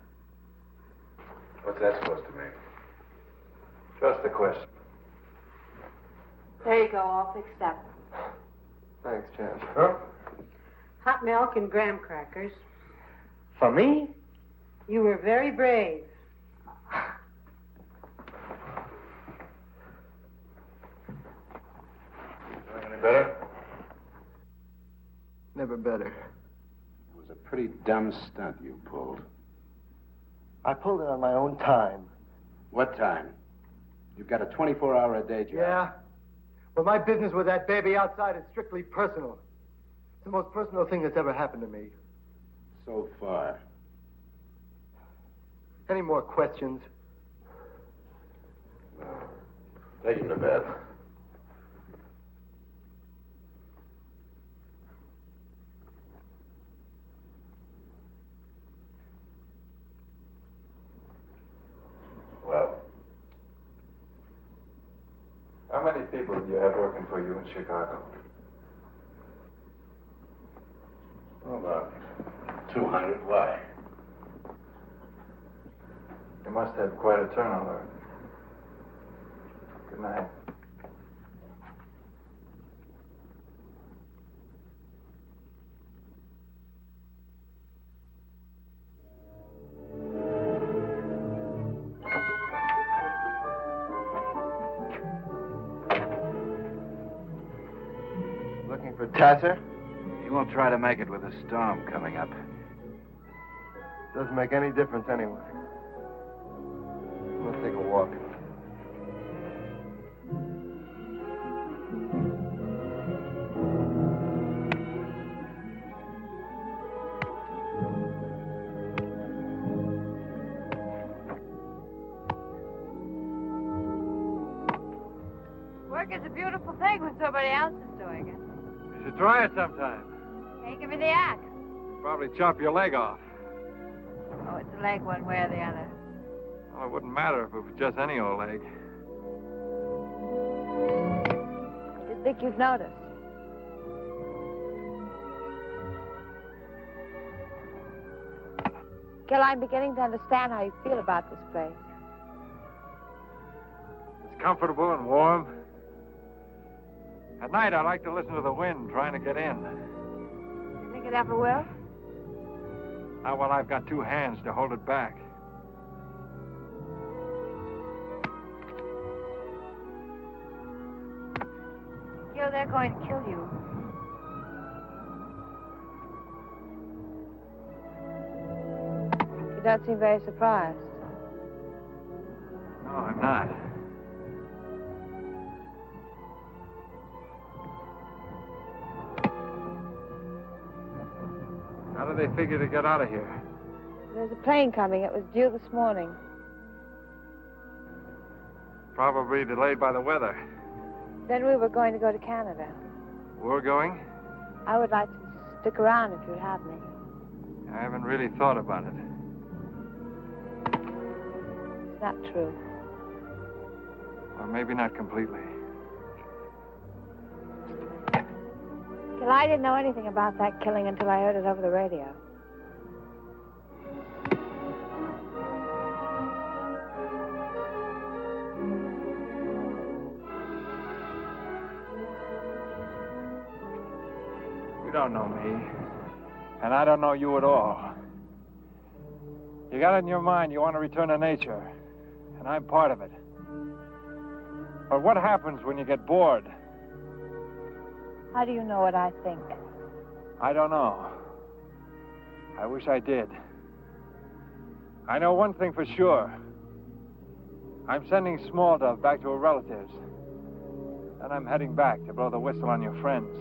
What's that supposed to mean? Just a question. There you go, all fixed up. Thanks, Jan. Sure. Hot milk and graham crackers. For me? You were very brave. Doing any better? Never better. It was a pretty dumb stunt you pulled. I pulled it on my own time. What time? You've got a 24-hour-a-day job. Yeah? Well, my business with that baby outside is strictly personal. It's the most personal thing that's ever happened to me. So far. Any more questions? Take him to bed. Well, how many people do you have working for you in Chicago? Oh, about 200. Why? You must have quite a turnover. Good night. Looking for Tasser? He won't try to make it with a storm coming up. Doesn't make any difference anyway. Let's take a walk. Work is a beautiful thing when somebody else is doing it. You should try it sometime. Hey, give me the axe. Probably chop your leg off. Oh, it's a leg one way or the other. Well, it wouldn't matter if it was just any old leg. You'd think you'd notice. Gil, I'm beginning to understand how you feel about this place. It's comfortable and warm. At night, I like to listen to the wind trying to get in. You think it ever will? Not while I've got two hands to hold it back. Gil, they're going to kill you. You don't seem very surprised. No, I'm not. How do they figure to get out of here? There's a plane coming. It was due this morning. Probably delayed by the weather. Then we were going to go to Canada. We're going? I would like to stick around if you'd have me. I haven't really thought about it. It's not true. Or maybe not completely. Gil, I didn't know anything about that killing until I heard it over the radio. You don't know me. And I don't know you at all. You got it in your mind you want to return to nature. And I'm part of it. But what happens when you get bored? How do you know what I think? I don't know. I wish I did. I know one thing for sure. I'm sending Small Dove back to her relatives. And I'm heading back to blow the whistle on your friends.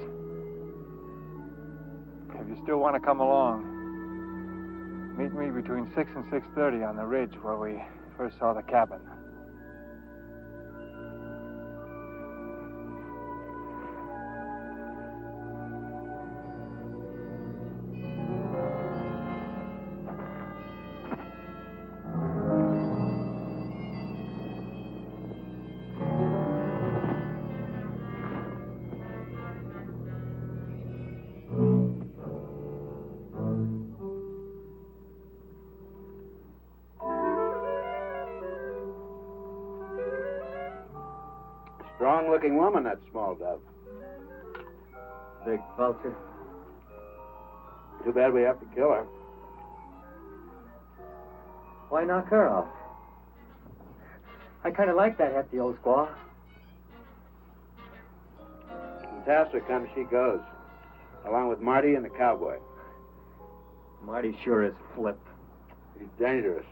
If you still want to come along, meet me between 6 and 6:30 on the ridge where we first saw the cabin. Strong-looking woman, that Small Dove. Big vulture. Too bad we have to kill her. Why knock her off? I kind of like that hefty old squaw. When Tasser comes, she goes. Along with Marty and the cowboy. Marty sure is flipped. He's dangerous.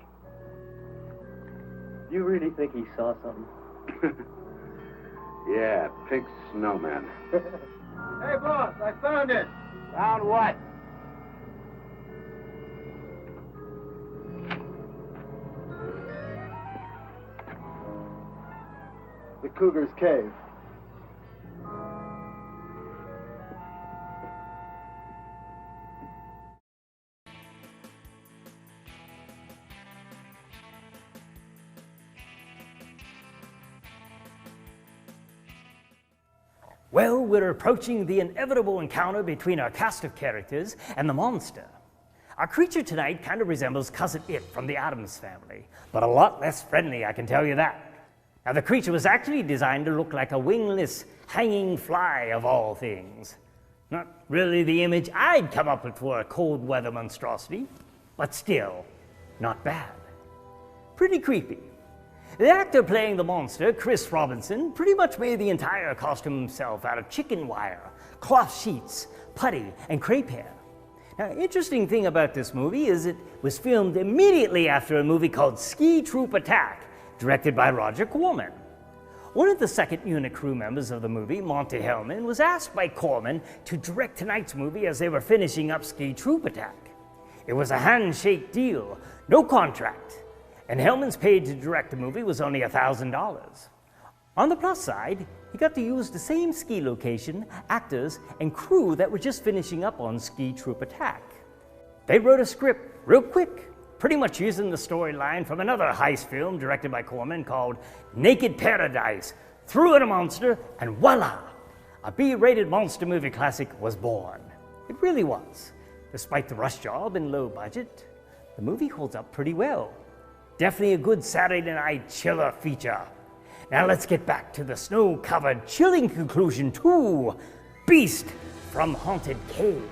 Do you really think he saw something? Yeah, pink snowman. Hey, boss, I found it. Found what? The Cougar's cave. Well, we're approaching the inevitable encounter between our cast of characters and the monster. Our creature tonight kind of resembles Cousin It from the Addams Family, but a lot less friendly, I can tell you that. Now, the creature was actually designed to look like a wingless, hanging fly of all things. Not really the image I'd come up with for a cold weather monstrosity, but still, not bad. Pretty creepy. The actor playing the monster, Chris Robinson, pretty much made the entire costume himself out of chicken wire, cloth sheets, putty, and crepe hair. Now, interesting thing about this movie is it was filmed immediately after a movie called Ski Troop Attack, directed by Roger Corman. One of the second unit crew members of the movie, Monty Hellman, was asked by Corman to direct tonight's movie as they were finishing up Ski Troop Attack. It was a handshake deal, no contract, and Hellman's paid to direct the movie was only $1,000. On the plus side, he got to use the same ski location, actors, and crew that were just finishing up on Ski Troop Attack. They wrote a script real quick, pretty much using the storyline from another heist film directed by Corman called Naked Paradise. Threw in a monster, and voila! A B-rated monster movie classic was born. It really was. Despite the rush job and low budget, the movie holds up pretty well. Definitely a good Saturday night chiller feature. Now let's get back to the snow-covered, chilling conclusion to Beast from Haunted Cave.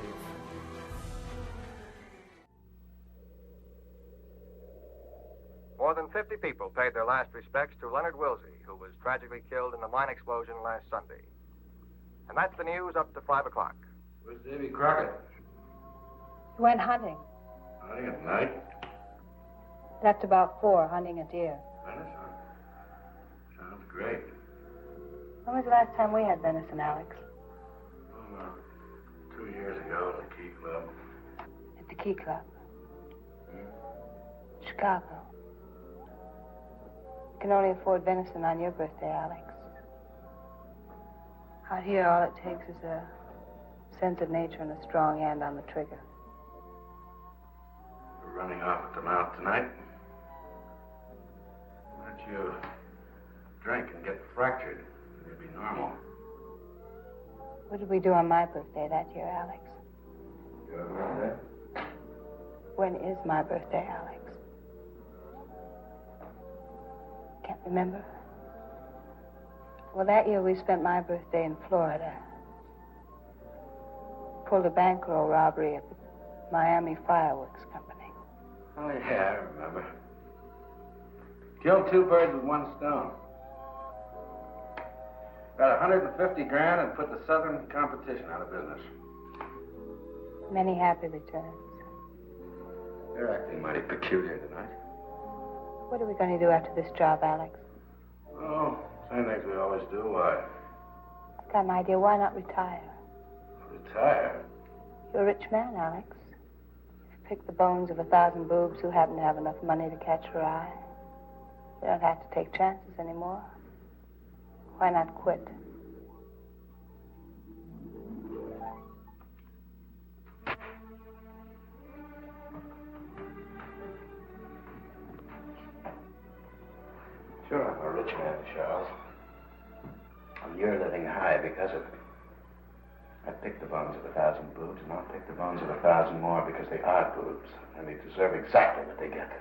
More than 50 people paid their last respects to Leonard Wilsey, who was tragically killed in the mine explosion last Sunday. And that's the news up to 5 o'clock. Where's Davy Crockett? He went hunting. Hunting at night? Left about 4, hunting a deer. Venison? Sounds great. When was the last time we had venison, Alex? Oh, 2 years ago at the Key Club. At the Key Club? Chicago. You can only afford venison on your birthday, Alex. Out here, all it takes is a sense of nature and a strong hand on the trigger. We're running off at the mouth tonight. Why don't you drink and get fractured? It'll be normal. What did we do on my birthday that year, Alex? Your birthday? When is my birthday, Alex? Can't remember. Well, that year we spent my birthday in Florida. Pulled a bankroll robbery at the Miami Fireworks Company. Oh, yeah, I remember. Killed 2 birds with 1 stone. Got 150 grand and put the Southern competition out of business. Many happy returns. You're acting mighty peculiar tonight. What are we going to do after this job, Alex? Oh, same things we always do. Why? I've got an idea. Why not retire? Retire? You're a rich man, Alex. Pick the bones of 1,000 boobs who happen to have enough money to catch your eye. You don't have to take chances anymore. Why not quit? Sure, I'm a rich man, Charles. And you're living high because of it. I picked the bones of 1,000 boobs, and I'll pick the bones of 1,000 more because they are boobs, and they deserve exactly what they get.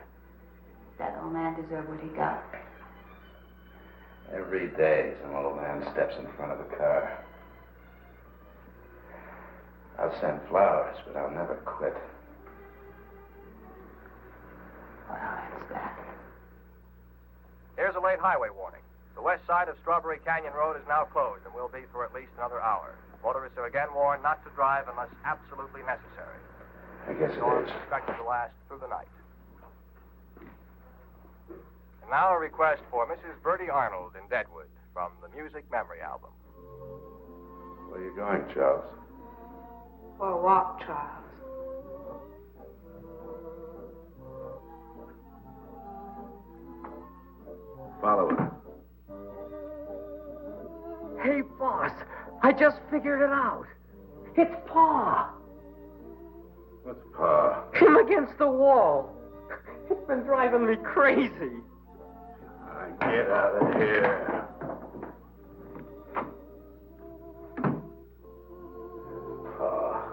That old man deserved what he got. Every day, some old man steps in front of a car. I'll send flowers, but I'll never quit. Well, that's that. Here's a late highway warning. The west side of Strawberry Canyon Road is now closed and will be for at least another hour. Motorists are again warned not to drive unless absolutely necessary. I guess The storm it is is. expected to last through the night. And now a request for Mrs. Bertie Arnold in Deadwood from the Music Memory Album. Where are you going, Charles? For a walk, Charles. Follow her. Hey, boss, I just figured it out. It's Pa. What's Pa? Him against the wall. It's been driving me crazy. Get out of here. Pa.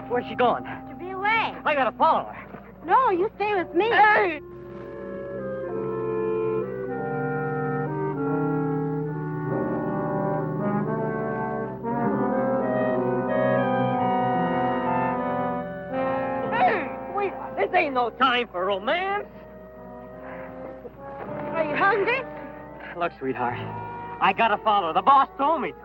Where's she going? To be away. I gotta follow her. No, you stay with me. Hey! Hey, wait, this ain't no time for romance. Are you hungry? Look, sweetheart, I gotta follow her. The boss told me to.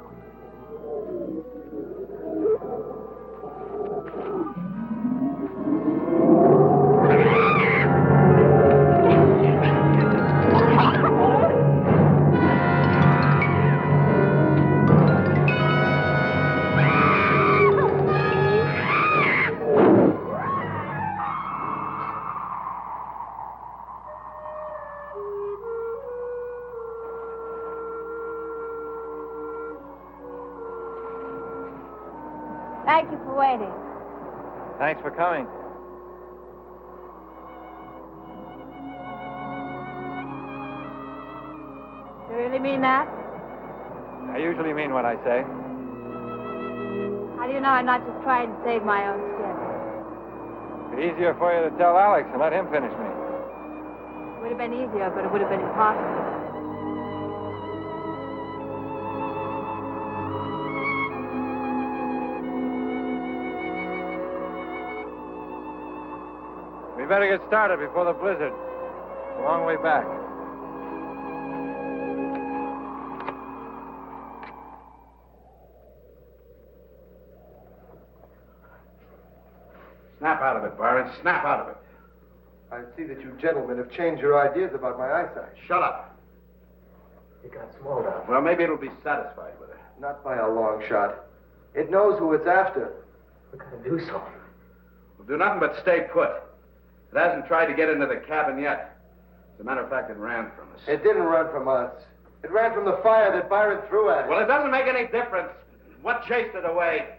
Thank you for waiting. Thanks for coming. You really mean that? I usually mean what I say. How do you know I'm not just trying to save my own skin? It'd be easier for you to tell Alex and let him finish me. It would have been easier, but it would have been impossible. We better get started before the blizzard. It's a long way back. Snap out of it, Byron. Snap out of it. I see that you gentlemen have changed your ideas about my eyesight. Shut up. It got small now. Well, maybe it'll be satisfied with it. Not by a long shot. It knows who it's after. We gotta do something. We'll do nothing but stay put. It hasn't tried to get into the cabin yet. As a matter of fact, it ran from us. It didn't run from us. It ran from the fire that Byron threw at it. Well, it doesn't make any difference. What chased it away?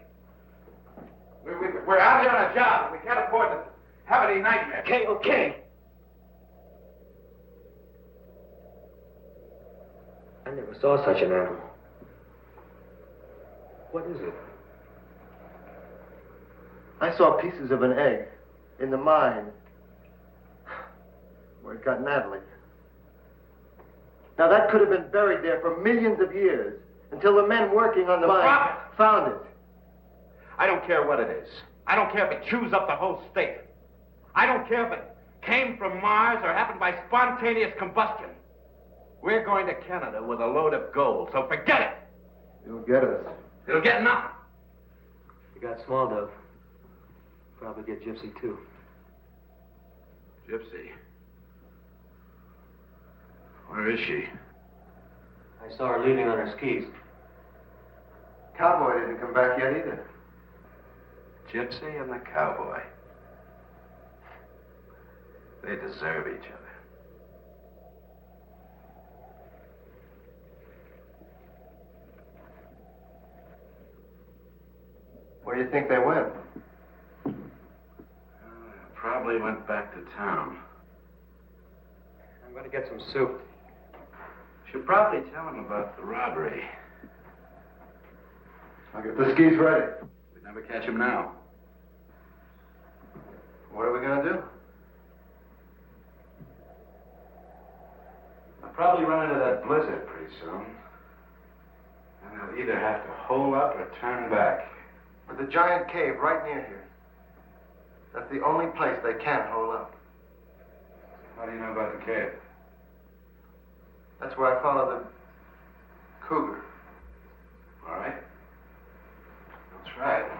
We're out here on a job. We can't afford to have any nightmares. Okay, okay. I never saw such an animal. What is it? I saw pieces of an egg in the mine where it got Natalie. Now, that could have been buried there for millions of years until the men working on the mine found it. I don't care what it is. I don't care if it chews up the whole state. I don't care if it came from Mars or happened by spontaneous combustion. We're going to Canada with a load of gold, so forget it. You'll get us. It'll get nothing. You got Small Dove. Probably get Gypsy, too. Gypsy. Where is she? I saw her leaving on her skis. Cowboy didn't come back yet either. Gypsy and the cowboy. They deserve each other. Where do you think they went? Probably went back to town. I'm going to get some soup. Should probably tell him about the robbery. I'll get the skis ready. We'd never catch him now. What are we going to do? I'll probably run into that blizzard pretty soon. And I'll either have to hole up or turn back. There's a giant cave right near here. That's the only place they can hole up. How do you know about the cave? That's where I followed the cougar. All right. Let's try it.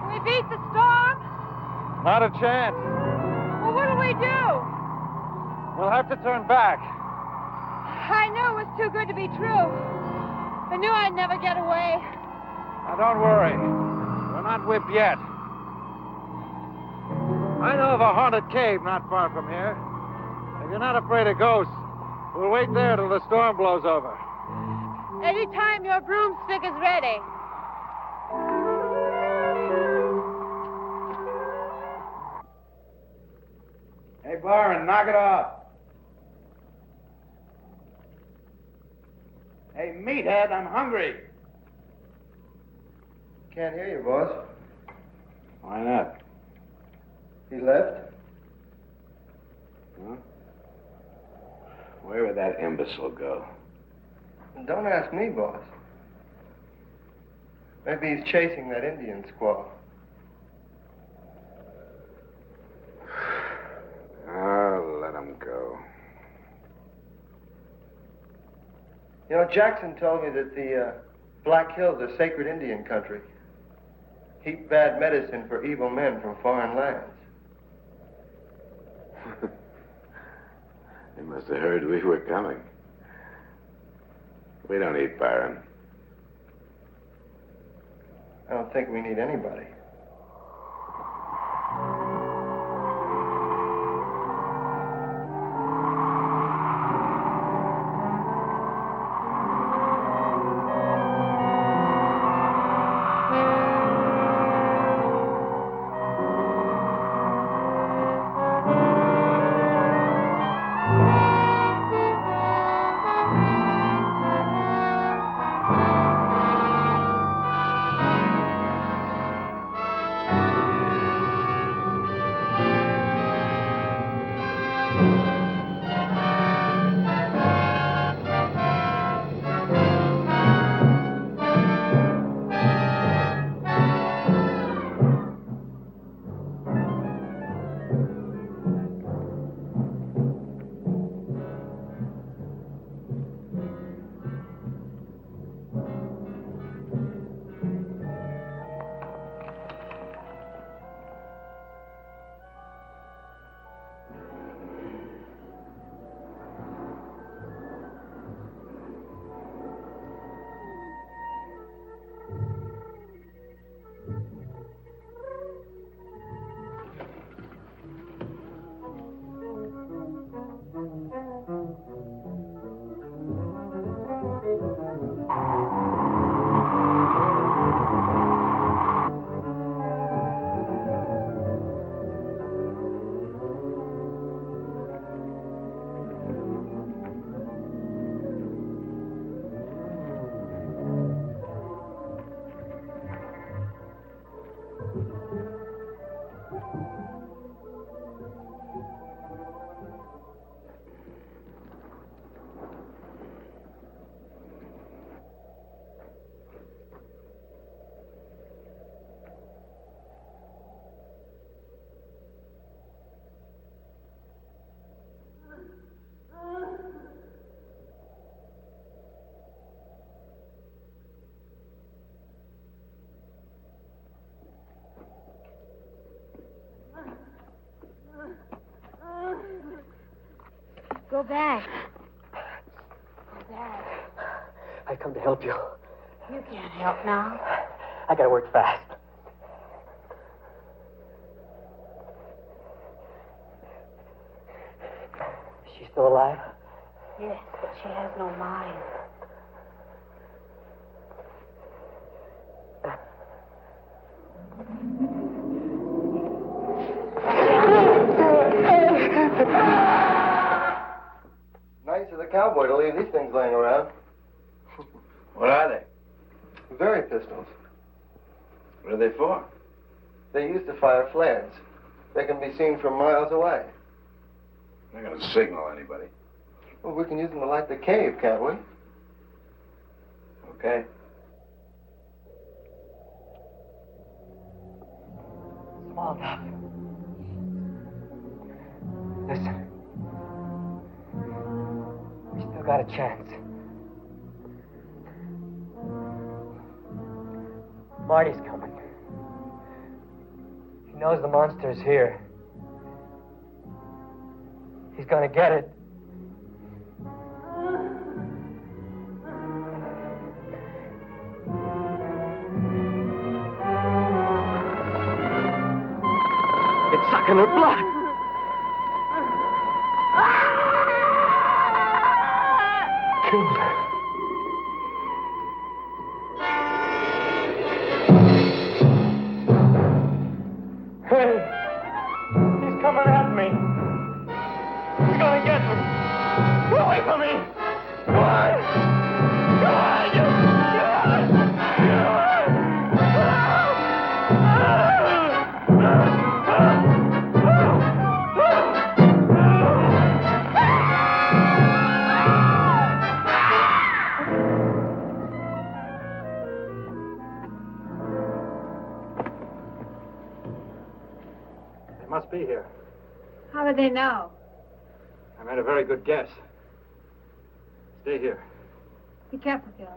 We beat the storm? Not a chance. Well, what'll we do? We'll have to turn back. I knew it was too good to be true. I knew I'd never get away. Now, don't worry. We're not whipped yet. I know of a haunted cave not far from here. If you're not afraid of ghosts, we'll wait there till the storm blows over. Anytime your broomstick is ready. Hey, Byron, knock it off. Hey, meathead, I'm hungry. Can't hear you, boss. Why not? He left? Huh? Where would that imbecile go? Don't ask me, boss. Maybe he's chasing that Indian squaw. Oh, let him go. You know, Jackson told me that the Black Hills are sacred Indian country. Heap bad medicine for evil men from foreign lands. They must have heard we were coming. We don't eat Byron. I don't think we need anybody. Go back. Go back. I come to help you. You can't help now. I gotta work fast. Is she still alive? Yes, but she has no mind. Nice of the cowboy to leave these things laying around. What are they? Very pistols. What are they for? They used to fire flares. They can be seen from miles away. They're going to signal anybody. Well, we can use them to light the cave, can't we? Okay. Small enough. Listen. We still got a chance. Marty's coming. He knows the monster's here. He's gonna get it. It's sucking her blood. Killed her. Hey, he's coming at me. He's gonna get me. Get away from me. Come on. Come on, you. Get away. They must be here. How did they know? I made a very good guess. Stay here. Be careful, Gillis.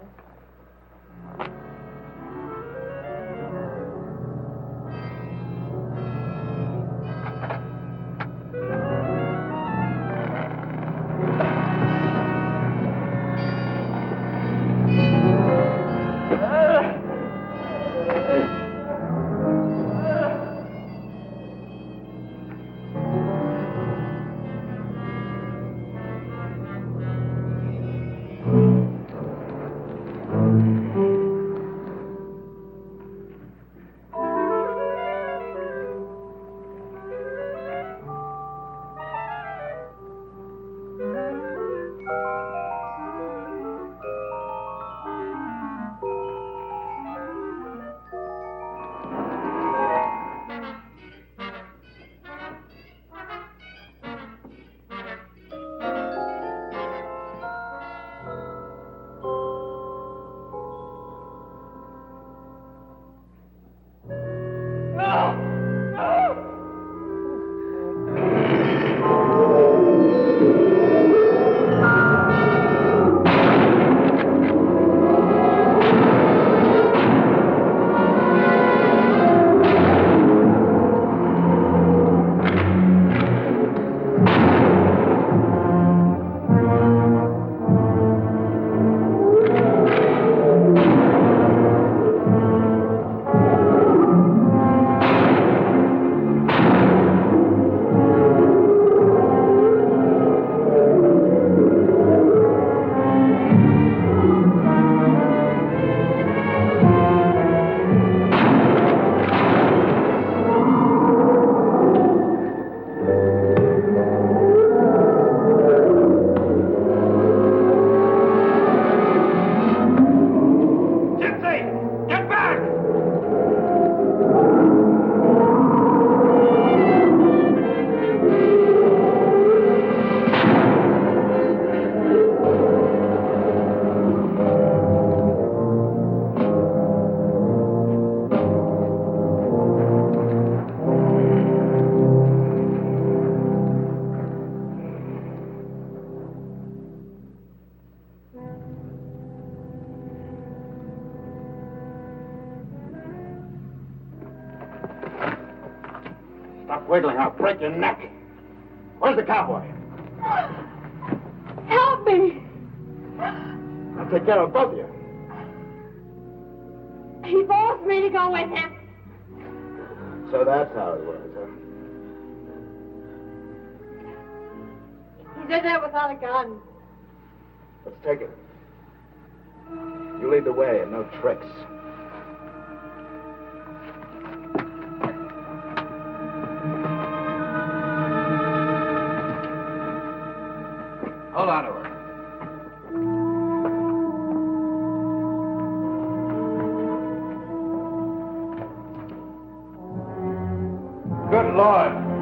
Stop wiggling, I'll break your neck. Where's the cowboy? Help me! I'll take care of both of you. He forced me to go with him. So that's how it was, huh? He did that without a gun. Let's take it. You lead the way and no tricks. Hold on to her. Good Lord.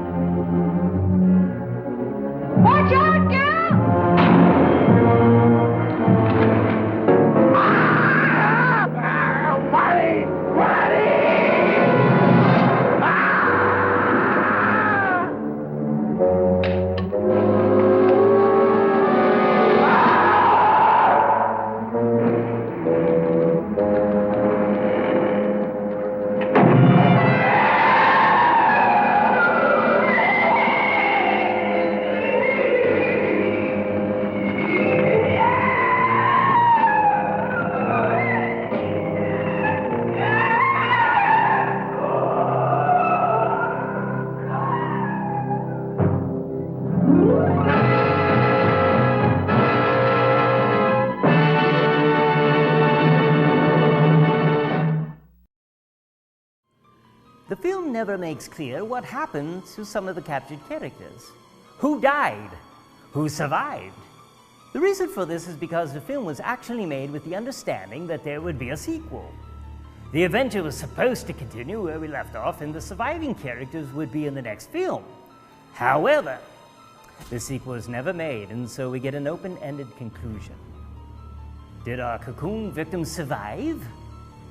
never makes clear what happened to some of the captured characters. Who died? Who survived? The reason for this is because the film was actually made with the understanding that there would be a sequel. The adventure was supposed to continue where we left off, and the surviving characters would be in the next film. However, the sequel was never made, and so we get an open-ended conclusion. Did our Cocoon victims survive?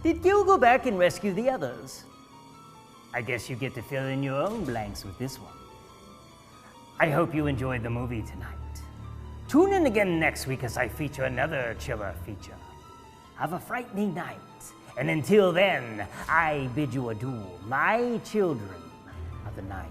Did Gil go back and rescue the others? I guess you get to fill in your own blanks with this one. I hope you enjoyed the movie tonight. Tune in again next week as I feature another chiller feature. Have a frightening night, and until then, I bid you adieu, my children of the night.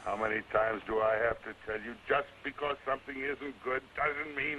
How many times do I have to tell you, just because something isn't good doesn't mean